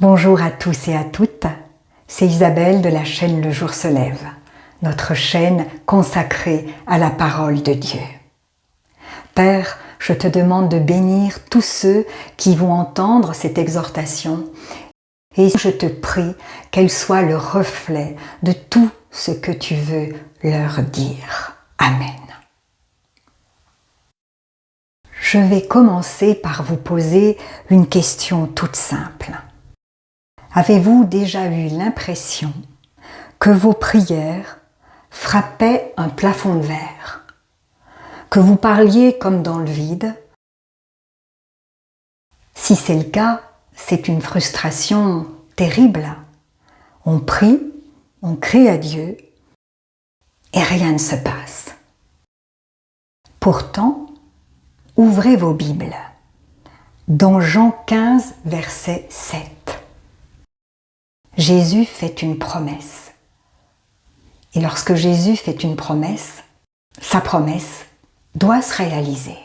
Bonjour à tous et à toutes, c'est Isabelle de la chaîne Le Jour se lève, notre chaîne consacrée à la parole de Dieu. Père, je te demande de bénir tous ceux qui vont entendre cette exhortation et je te prie qu'elle soit le reflet de tout ce que tu veux leur dire. Amen. Je vais commencer par vous poser une question toute simple. Avez-vous déjà eu l'impression que vos prières frappaient un plafond de verre, que vous parliez comme dans le vide? Si c'est le cas, c'est une frustration terrible. On prie, on crie à Dieu et rien ne se passe. Pourtant, ouvrez vos Bibles dans Jean 15, verset 7. Jésus fait une promesse. Et lorsque Jésus fait une promesse, sa promesse doit se réaliser.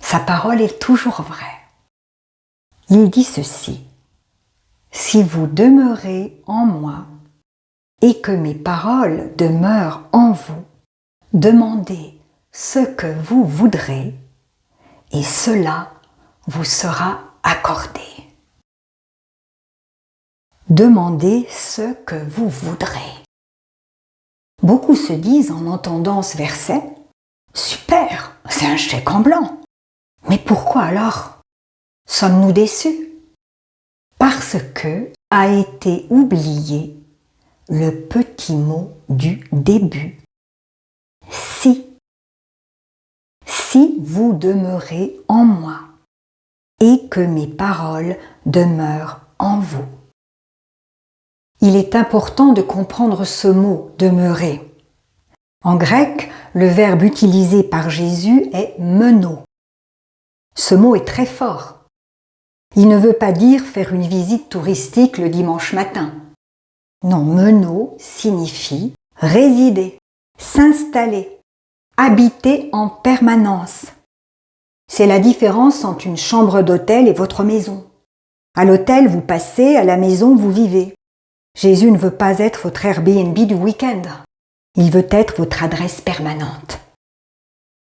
Sa parole est toujours vraie. Il dit ceci: « Si vous demeurez en moi et que mes paroles demeurent en vous, demandez ce que vous voudrez et cela vous sera accordé. » Demandez ce que vous voudrez. Beaucoup se disent en entendant ce verset: « Super, c'est un chèque en blanc. » Mais pourquoi alors sommes-nous déçus? Parce que a été oublié le petit mot du début. Si. Si vous demeurez en moi et que mes paroles demeurent en vous. Il est important de comprendre ce mot « demeurer ». En grec, le verbe utilisé par Jésus est « meno ». Ce mot est très fort. Il ne veut pas dire faire une visite touristique le dimanche matin. Non, « meno » signifie résider, s'installer, habiter en permanence. C'est la différence entre une chambre d'hôtel et votre maison. À l'hôtel, vous passez, à la maison, vous vivez. Jésus ne veut pas être votre Airbnb du week-end. Il veut être votre adresse permanente.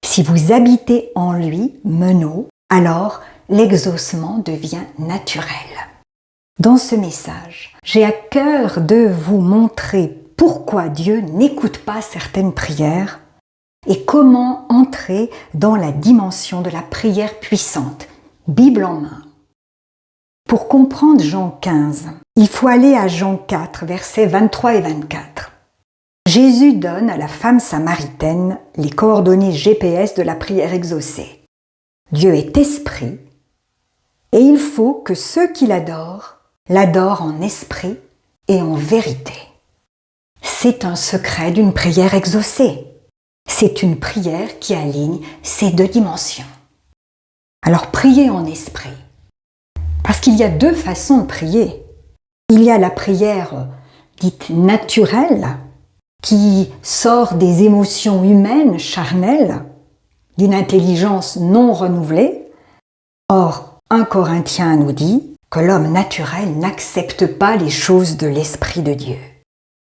Si vous habitez en lui, meno, alors l'exaucement devient naturel. Dans ce message, j'ai à cœur de vous montrer pourquoi Dieu n'écoute pas certaines prières et comment entrer dans la dimension de la prière puissante, Bible en main. Pour comprendre Jean 15, il faut aller à Jean 4, versets 23 et 24. Jésus donne à la femme samaritaine les coordonnées GPS de la prière exaucée. Dieu est esprit et il faut que ceux qui l'adorent en esprit et en vérité. C'est un secret d'une prière exaucée. C'est une prière qui aligne ces deux dimensions. Alors priez en esprit. Parce qu'il y a deux façons de prier. Il y a la prière dite naturelle, qui sort des émotions humaines, charnelles, d'une intelligence non renouvelée. Or, 1 Corinthiens nous dit que l'homme naturel n'accepte pas les choses de l'Esprit de Dieu.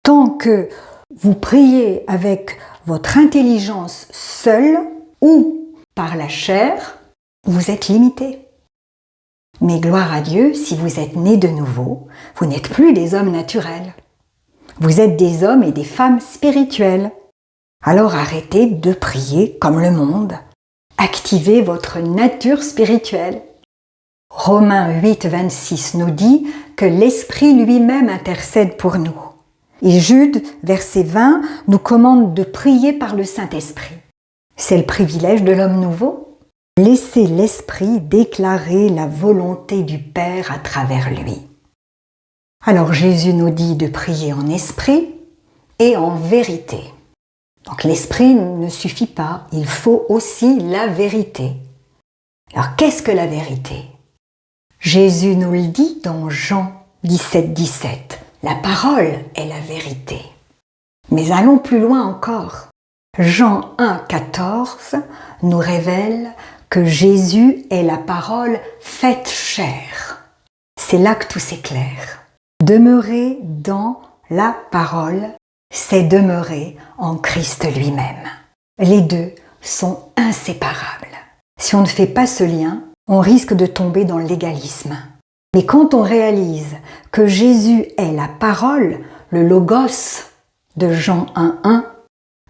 Tant que vous priez avec votre intelligence seule ou par la chair, vous êtes limité. Mais gloire à Dieu, si vous êtes nés de nouveau, vous n'êtes plus des hommes naturels. Vous êtes des hommes et des femmes spirituels. Alors arrêtez de prier comme le monde. Activez votre nature spirituelle. Romains 8, 26 nous dit que l'Esprit lui-même intercède pour nous. Et Jude, verset 20, nous commande de prier par le Saint-Esprit. C'est le privilège de l'homme nouveau. Laissez l'Esprit déclarer la volonté du Père à travers lui. Alors Jésus nous dit de prier en esprit et en vérité. Donc l'esprit ne suffit pas, il faut aussi la vérité. Alors qu'est-ce que la vérité? Jésus nous le dit dans Jean 17, 17. La parole est la vérité. Mais allons plus loin encore. Jean 1, 14 nous révèle que Jésus est la parole faite chair. c'est là que tout s'éclaire. Demeurer dans la parole, c'est demeurer en Christ lui-même. Les deux sont inséparables. Si on ne fait pas ce lien, on risque de tomber dans le légalisme. Mais quand on réalise que Jésus est la parole, le logos de Jean 1,1,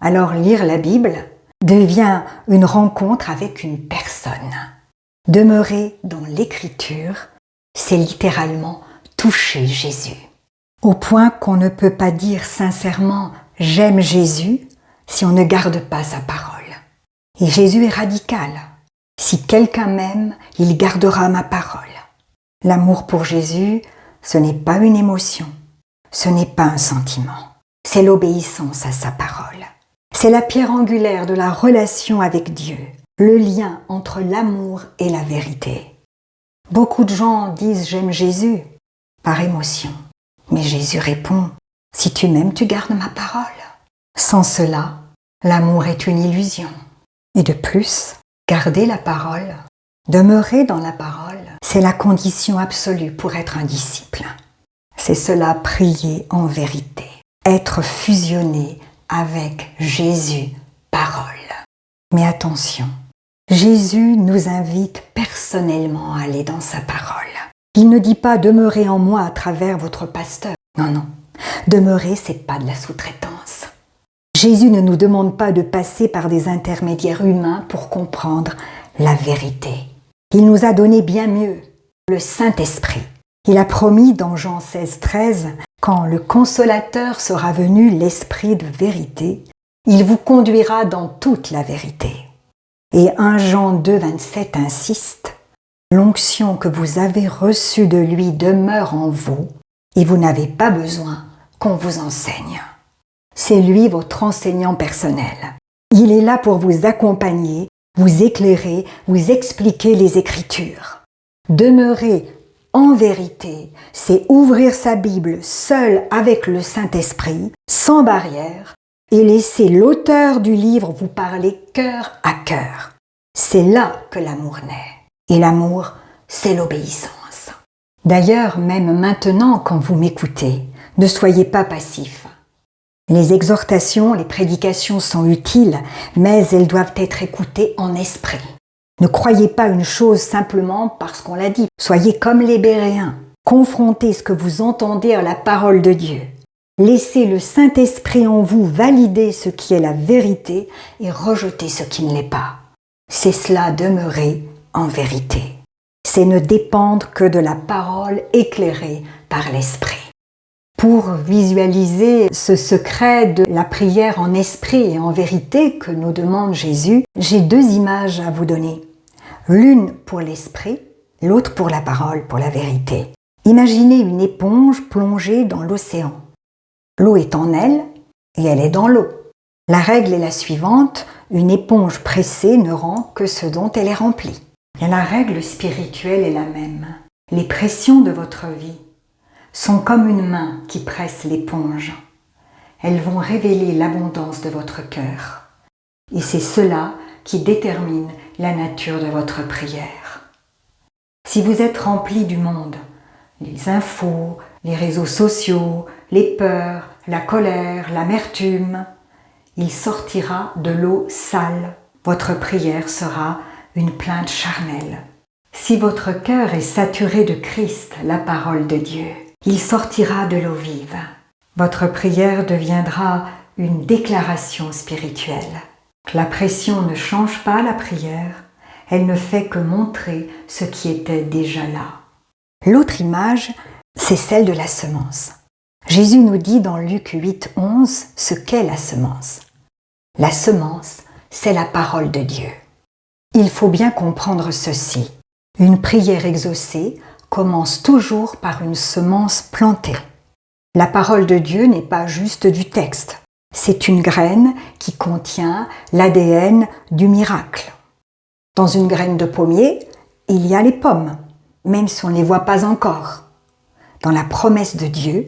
alors lire la Bible devient une rencontre avec une personne. Demeurer dans l'écriture, c'est littéralement toucher Jésus. Au point qu'on ne peut pas dire sincèrement « j'aime Jésus » si on ne garde pas sa parole. Et Jésus est radical. Si quelqu'un m'aime, il gardera ma parole. L'amour pour Jésus, ce n'est pas une émotion, ce n'est pas un sentiment, c'est l'obéissance à sa parole. C'est la pierre angulaire de la relation avec Dieu, le lien entre l'amour et la vérité. Beaucoup de gens disent « j'aime Jésus » par émotion. Mais Jésus répond « si tu m'aimes, tu gardes ma parole ». Sans cela, l'amour est une illusion. Et de plus, garder la parole, demeurer dans la parole, c'est la condition absolue pour être un disciple. C'est cela prier en vérité, être fusionné avec Jésus, parole. Mais attention, Jésus nous invite personnellement à aller dans sa parole. Il ne dit pas « demeurez en moi à travers votre pasteur ». Non, non. Demeurer, c'est pas de la sous-traitance. Jésus ne nous demande pas de passer par des intermédiaires humains pour comprendre la vérité. Il nous a donné bien mieux, le Saint-Esprit. Il a promis dans Jean 16,13 « Quand le Consolateur sera venu, l'Esprit de vérité, il vous conduira dans toute la vérité. » Et 1 Jean 2,27 insiste « L'onction que vous avez reçue de lui demeure en vous, et vous n'avez pas besoin qu'on vous enseigne. » C'est lui votre enseignant personnel. Il est là pour vous accompagner, vous éclairer, vous expliquer les Écritures. Demeurer en vérité, c'est ouvrir sa Bible seul avec le Saint-Esprit, sans barrière, et laisser l'auteur du livre vous parler cœur à cœur. C'est là que l'amour naît. Et l'amour, c'est l'obéissance. D'ailleurs, même maintenant, quand vous m'écoutez, ne soyez pas passifs. Les exhortations, les prédications sont utiles, mais elles doivent être écoutées en esprit. Ne croyez pas une chose simplement parce qu'on l'a dit. Soyez comme les Béréens. Confrontez ce que vous entendez à la parole de Dieu. Laissez le Saint-Esprit en vous valider ce qui est la vérité et rejeter ce qui ne l'est pas. C'est cela demeurer en vérité. C'est ne dépendre que de la parole éclairée par l'Esprit. Pour visualiser ce secret de la prière en esprit et en vérité que nous demande Jésus, j'ai deux images à vous donner. L'une pour l'esprit, l'autre pour la parole, pour la vérité. Imaginez une éponge plongée dans l'océan. L'eau est en elle et elle est dans l'eau. La règle est la suivante, une éponge pressée ne rend que ce dont elle est remplie. Et la règle spirituelle est la même. Les pressions de votre vie sont comme une main qui presse l'éponge. Elles vont révéler l'abondance de votre cœur. Et c'est cela qui détermine la nature de votre prière. Si vous êtes rempli du monde, les infos, les réseaux sociaux, les peurs, la colère, l'amertume, il sortira de l'eau sale. Votre prière sera une plainte charnelle. Si votre cœur est saturé de Christ, la parole de Dieu, il sortira de l'eau vive. Votre prière deviendra une déclaration spirituelle. La pression ne change pas la prière, elle ne fait que montrer ce qui était déjà là. L'autre image, c'est celle de la semence. Jésus nous dit dans Luc 8,11 ce qu'est la semence. La semence, c'est la parole de Dieu. Il faut bien comprendre ceci. Une prière exaucée commence toujours par une semence plantée. La parole de Dieu n'est pas juste du texte. C'est une graine qui contient l'ADN du miracle. Dans une graine de pommier, il y a les pommes, même si on ne les voit pas encore. Dans la promesse de Dieu,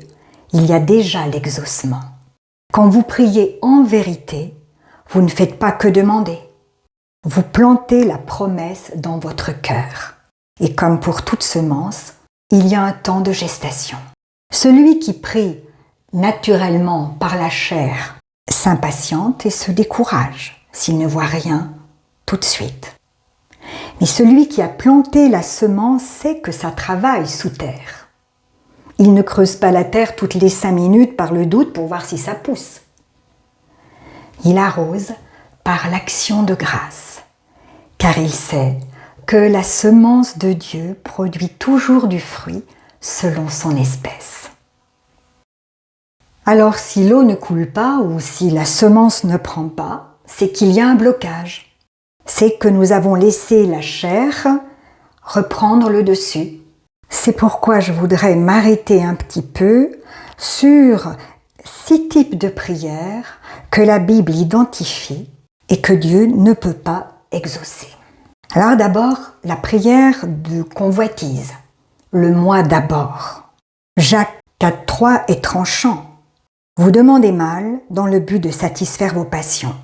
il y a déjà l'exaucement. Quand vous priez en vérité, vous ne faites pas que demander. Vous plantez la promesse dans votre cœur. Et comme pour toute semence, il y a un temps de gestation. Celui qui prie naturellement par la chair s'impatiente et se décourage s'il ne voit rien tout de suite. Mais celui qui a planté la semence sait que ça travaille sous terre. Il ne creuse pas la terre toutes les 5 minutes par le doute pour voir si ça pousse. Il arrose par l'action de grâce, car il sait que la semence de Dieu produit toujours du fruit selon son espèce. Alors si l'eau ne coule pas ou si la semence ne prend pas, c'est qu'il y a un blocage. C'est que nous avons laissé la chair reprendre le dessus. C'est pourquoi je voudrais m'arrêter un petit peu sur 6 types de prières que la Bible identifie et que Dieu ne peut pas exaucer. Alors d'abord, la prière de convoitise, le moi d'abord. Jacques 4,3 est tranchant. Vous demandez mal dans le but de satisfaire vos passions.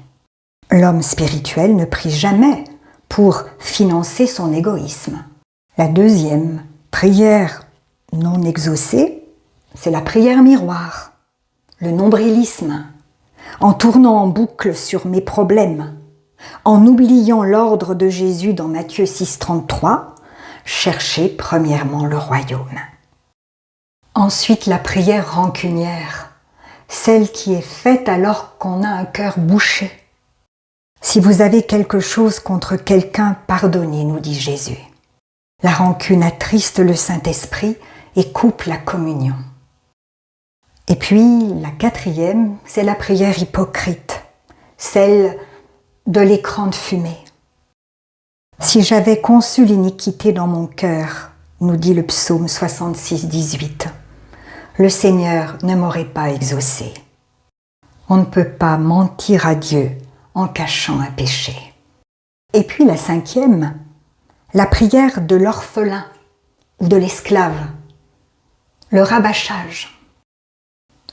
L'homme spirituel ne prie jamais pour financer son égoïsme. La deuxième prière non exaucée, c'est la prière miroir, le nombrilisme, en tournant en boucle sur mes problèmes, en oubliant l'ordre de Jésus dans Matthieu 6,33, cherchez premièrement le royaume. Ensuite, la prière rancunière, celle qui est faite alors qu'on a un cœur bouché. Si vous avez quelque chose contre quelqu'un, pardonnez, nous dit Jésus. La rancune attriste le Saint-Esprit et coupe la communion. Et puis, la 4e, c'est la prière hypocrite, celle de l'écran de fumée. Si j'avais conçu l'iniquité dans mon cœur, nous dit le psaume 66, 18, le Seigneur ne m'aurait pas exaucé. On ne peut pas mentir à Dieu en cachant un péché. Et puis la 5e, la prière de l'orphelin ou de l'esclave, le rabâchage.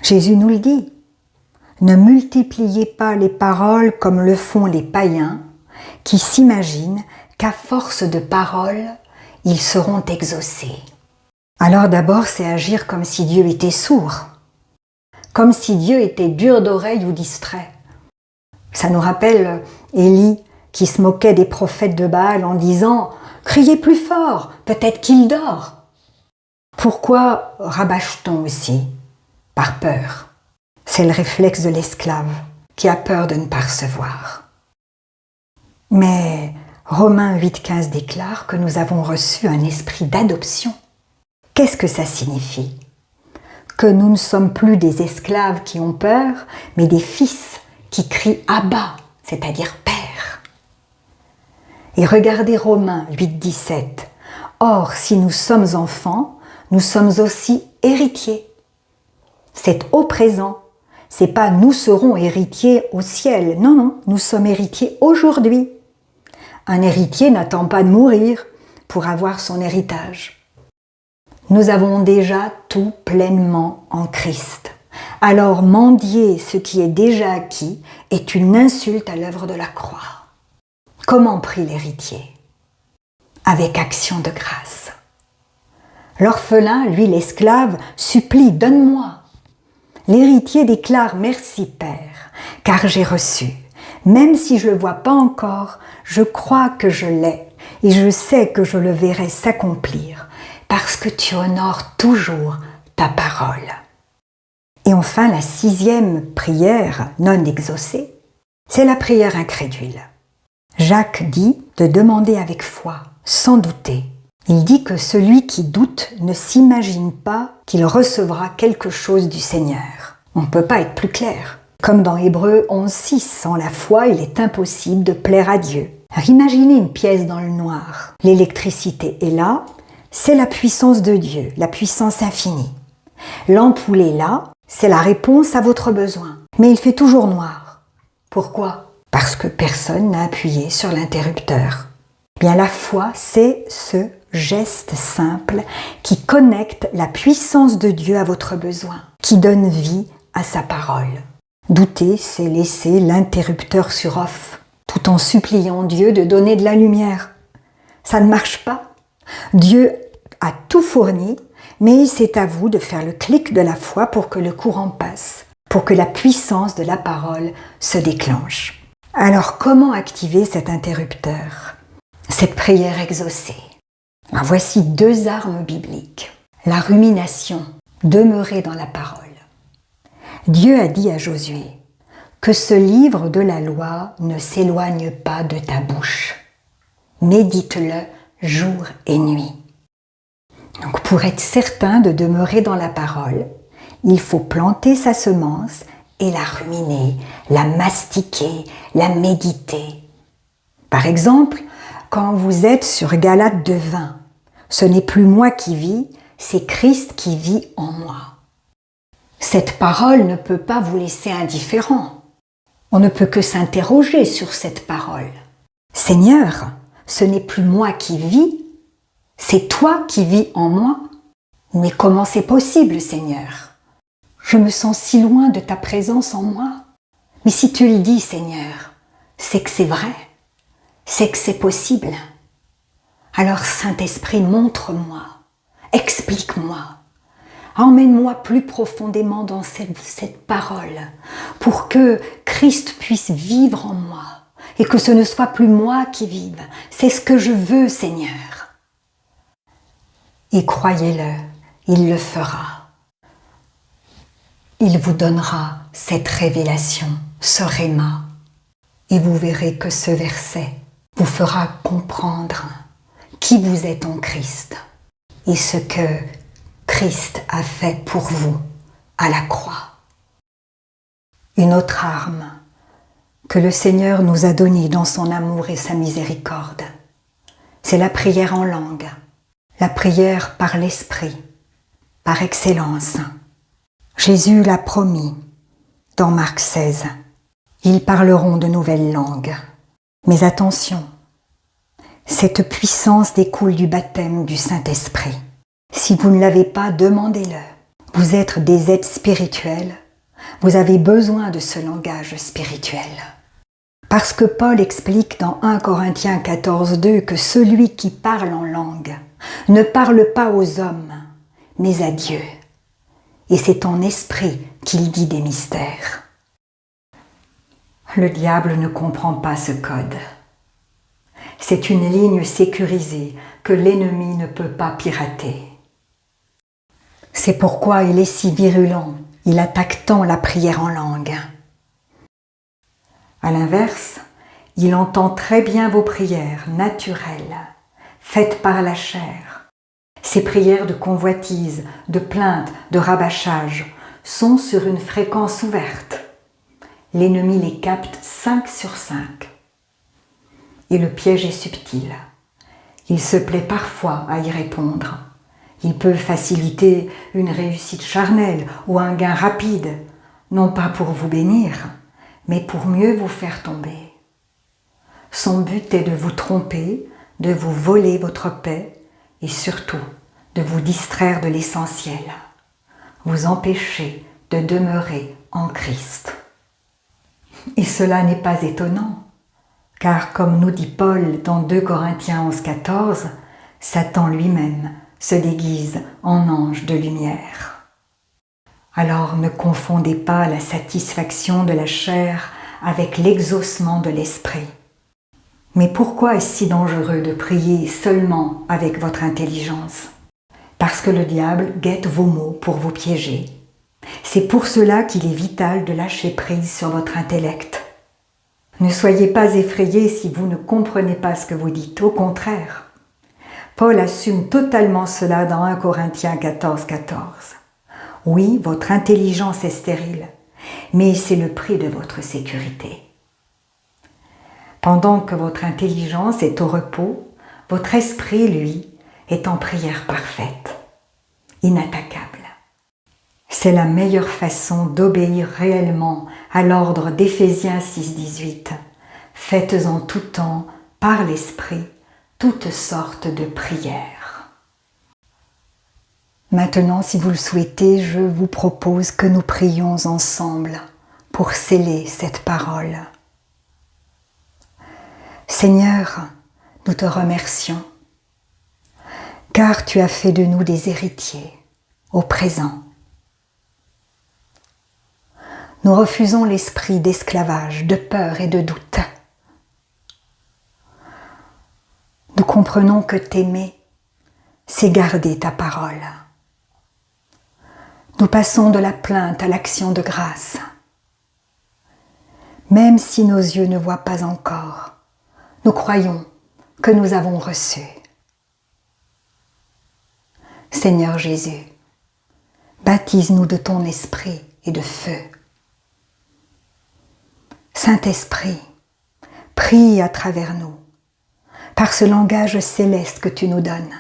Jésus nous le dit, ne multipliez pas les paroles comme le font les païens qui s'imaginent qu'à force de paroles, ils seront exaucés. Alors d'abord, c'est agir comme si Dieu était sourd, comme si Dieu était dur d'oreille ou distrait. Ça nous rappelle Élie qui se moquait des prophètes de Baal en disant « Criez plus fort, peut-être qu'il dort ». Pourquoi rabâche-t-on aussi? Par peur. C'est le réflexe de l'esclave qui a peur de ne pas recevoir. Mais Romains 8,15 déclare que nous avons reçu un esprit d'adoption. Qu'est-ce que ça signifie? Que nous ne sommes plus des esclaves qui ont peur, mais des fils qui crient « Abba », c'est-à-dire « Père ». Et regardez Romains 8,17. Or, si nous sommes enfants, nous sommes aussi héritiers. C'est au présent. C'est pas « nous serons héritiers au ciel ». Non, non, nous sommes héritiers aujourd'hui. Un héritier n'attend pas de mourir pour avoir son héritage. Nous avons déjà tout pleinement en Christ. Alors mendier ce qui est déjà acquis est une insulte à l'œuvre de la croix. Comment prie l'héritier? Avec action de grâce. L'orphelin, lui l'esclave, supplie « Donne-moi ». L'héritier déclare « Merci Père, car j'ai reçu. Même si je ne le vois pas encore, je crois que je l'ai et je sais que je le verrai s'accomplir parce que tu honores toujours ta parole. » Et enfin, la 6e prière non exaucée, c'est la prière incrédule. Jacques dit de demander avec foi, sans douter. Il dit que celui qui doute ne s'imagine pas qu'il recevra quelque chose du Seigneur. On ne peut pas être plus clair. Comme dans Hébreux 11,6, sans la foi, il est impossible de plaire à Dieu. Alors imaginez une pièce dans le noir. L'électricité est là, c'est la puissance de Dieu, la puissance infinie. L'ampoule est là, c'est la réponse à votre besoin. Mais il fait toujours noir. Pourquoi? Parce que personne n'a appuyé sur l'interrupteur. Bien, la foi, c'est ce geste simple qui connecte la puissance de Dieu à votre besoin, qui donne vie à sa parole. Douter, c'est laisser l'interrupteur sur off, tout en suppliant Dieu de donner de la lumière. Ça ne marche pas. Dieu a tout fourni, mais c'est à vous de faire le clic de la foi pour que le courant passe, pour que la puissance de la parole se déclenche. Alors comment activer cet interrupteur, cette prière exaucée? Alors, voici 2 armes bibliques. La rumination, demeurer dans la parole. Dieu a dit à Josué que ce livre de la loi ne s'éloigne pas de ta bouche. Médite-le jour et nuit. Donc pour être certain de demeurer dans la parole, il faut planter sa semence et la ruminer, la mastiquer, la méditer. Par exemple, quand vous êtes sur Galates 2:20, ce n'est plus moi qui vis, c'est Christ qui vit en moi. Cette parole ne peut pas vous laisser indifférent. On ne peut que s'interroger sur cette parole. Seigneur, ce n'est plus moi qui vis, c'est toi qui vis en moi. Mais comment c'est possible, Seigneur? Je me sens si loin de ta présence en moi. Mais si tu le dis, Seigneur, c'est que c'est vrai, c'est que c'est possible. Alors, Saint-Esprit, montre-moi, explique-moi, emmène-moi plus profondément dans cette parole pour que Christ puisse vivre en moi et que ce ne soit plus moi qui vive. C'est ce que je veux, Seigneur. Et croyez-le, il le fera. Il vous donnera cette révélation, ce réma, et vous verrez que ce verset vous fera comprendre qui vous êtes en Christ et ce que Christ a fait pour vous à la croix. Une autre arme que le Seigneur nous a donnée dans son amour et sa miséricorde, c'est la prière en langue, la prière par l'Esprit, par excellence. Jésus l'a promis dans Marc 16. Ils parleront de nouvelles langues. Mais attention, cette puissance découle du baptême du Saint-Esprit. Si vous ne l'avez pas, demandez-le. Vous êtes des êtres spirituels, vous avez besoin de ce langage spirituel. Parce que Paul explique dans 1 Corinthiens 14:2 que celui qui parle en langue ne parle pas aux hommes, mais à Dieu. Et c'est en esprit qu'il dit des mystères. Le diable ne comprend pas ce code. C'est une ligne sécurisée que l'ennemi ne peut pas pirater. C'est pourquoi il est si virulent, il attaque tant la prière en langue. À l'inverse, il entend très bien vos prières naturelles, faites par la chair. Ces prières de convoitise, de plainte, de rabâchage sont sur une fréquence ouverte. L'ennemi les capte 5 sur 5. Et le piège est subtil. Il se plaît parfois à y répondre. Il peut faciliter une réussite charnelle ou un gain rapide, non pas pour vous bénir, mais pour mieux vous faire tomber. Son but est de vous tromper, de vous voler votre paix et surtout de vous distraire de l'essentiel, vous empêcher de demeurer en Christ. Et cela n'est pas étonnant, car comme nous dit Paul dans 2 Corinthiens 11:14, Satan lui-même se déguise en ange de lumière. Alors ne confondez pas la satisfaction de la chair avec l'exaucement de l'esprit. Mais pourquoi est-ce si dangereux de prier seulement avec votre intelligence? Parce que le diable guette vos mots pour vous piéger. C'est pour cela qu'il est vital de lâcher prise sur votre intellect. Ne soyez pas effrayés si vous ne comprenez pas ce que vous dites, au contraire. Paul assume totalement cela dans 1 Corinthiens 14:14. Oui, votre intelligence est stérile, mais c'est le prix de votre sécurité. Pendant que votre intelligence est au repos, votre esprit, lui, est en prière parfaite, inattaquable. C'est la meilleure façon d'obéir réellement à l'ordre d'Éphésiens 6:18. Faites en tout temps, par l'Esprit, toutes sortes de prières. Maintenant, si vous le souhaitez, je vous propose que nous prions ensemble pour sceller cette parole. Seigneur, nous te remercions. car tu as fait de nous des héritiers au présent. Nous refusons l'esprit d'esclavage, de peur et de doute. Nous comprenons que t'aimer, c'est garder ta parole. Nous passons de la plainte à l'action de grâce. Même si nos yeux ne voient pas encore, nous croyons que nous avons reçu. Seigneur Jésus, baptise-nous de ton esprit et de feu. Saint-Esprit, prie à travers nous, par ce langage céleste que tu nous donnes.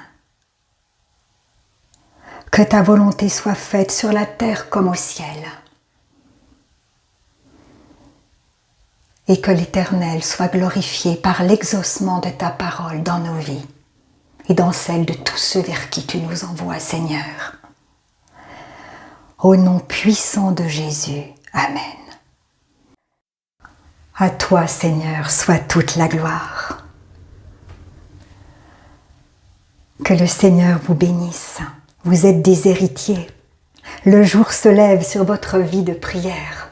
Que ta volonté soit faite sur la terre comme au ciel. Et que l'Éternel soit glorifié par l'exaucement de ta parole dans nos vies et dans celles de tous ceux vers qui tu nous envoies, Seigneur. Au nom puissant de Jésus, Amen. À toi, Seigneur, soit toute la gloire. Que le Seigneur vous bénisse. Vous êtes des héritiers. Le jour se lève sur votre vie de prière.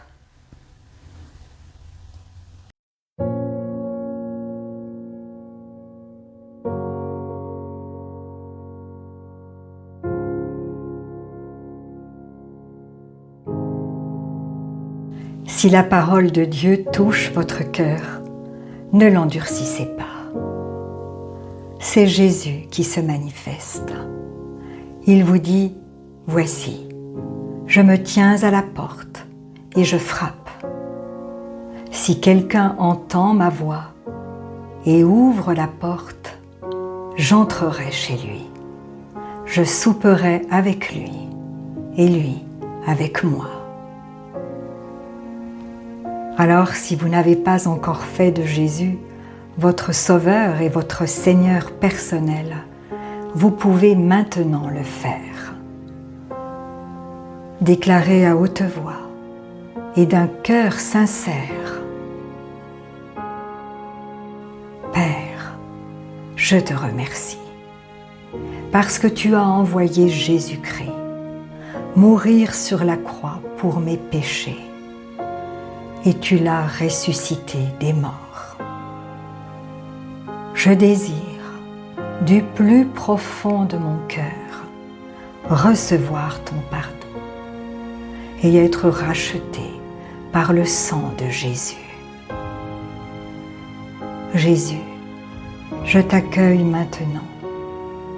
Si la parole de Dieu touche votre cœur, ne l'endurcissez pas. C'est Jésus qui se manifeste. Il vous dit, « Voici, je me tiens à la porte et je frappe. Si quelqu'un entend ma voix et ouvre la porte, j'entrerai chez lui. Je souperai avec lui et lui avec moi. » Alors, si vous n'avez pas encore fait de Jésus votre Sauveur et votre Seigneur personnel, vous pouvez maintenant le faire. Déclarez à haute voix et d'un cœur sincère: Père, je te remercie parce que tu as envoyé Jésus-Christ mourir sur la croix pour mes péchés et tu l'as ressuscité des morts. Je désire, du plus profond de mon cœur, recevoir ton pardon et être racheté par le sang de Jésus. Jésus, je t'accueille maintenant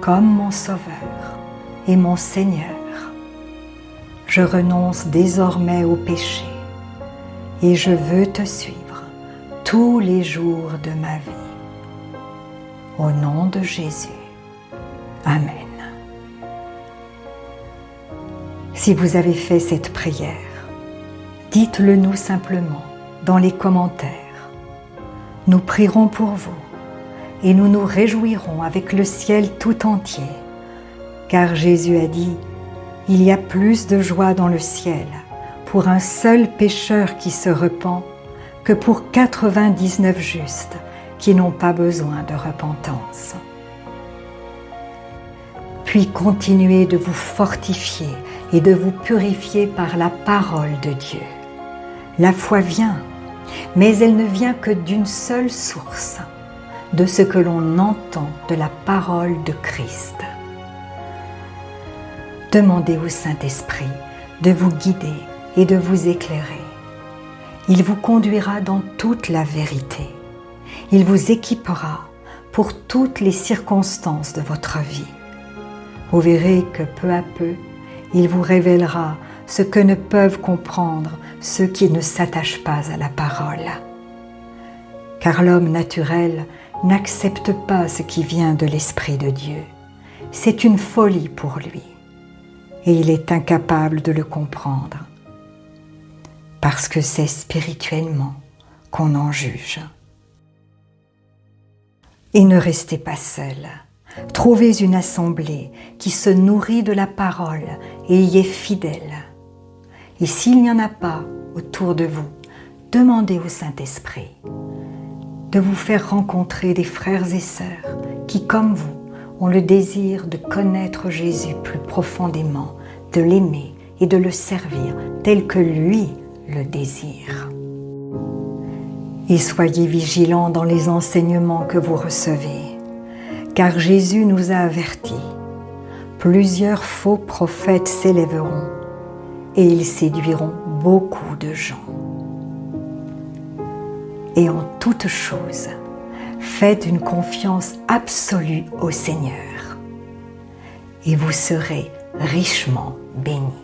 comme mon Sauveur et mon Seigneur. Je renonce désormais au péché et je veux te suivre tous les jours de ma vie. Au nom de Jésus. Amen. Si vous avez fait cette prière, dites-le nous simplement dans les commentaires. Nous prierons pour vous et nous nous réjouirons avec le ciel tout entier, car Jésus a dit, « Il y a plus de joie dans le ciel pour un seul pécheur qui se repent que pour 99 justes qui n'ont pas besoin de repentance. » Puis continuez de vous fortifier et de vous purifier par la parole de Dieu. La foi vient, mais elle ne vient que d'une seule source, de ce que l'on entend de la parole de Christ. Demandez au Saint-Esprit de vous guider et de vous éclairer. Il vous conduira dans toute la vérité. Il vous équipera pour toutes les circonstances de votre vie. Vous verrez que peu à peu, il vous révélera ce que ne peuvent comprendre ceux qui ne s'attachent pas à la parole. Car l'homme naturel n'accepte pas ce qui vient de l'Esprit de Dieu. C'est une folie pour lui et il est incapable de le comprendre parce que c'est spirituellement qu'on en juge. Et ne restez pas seul. Trouvez une assemblée qui se nourrit de la parole et y est fidèle. Et s'il n'y en a pas autour de vous, demandez au Saint-Esprit de vous faire rencontrer des frères et sœurs qui, comme vous, ont le désir de connaître Jésus plus profondément, de l'aimer et de le servir tel que lui le désire. Et soyez vigilants dans les enseignements que vous recevez, car Jésus nous a avertis. Plusieurs faux prophètes s'élèveront et ils séduiront beaucoup de gens. Et en toute chose, faites une confiance absolue au Seigneur et vous serez richement bénis.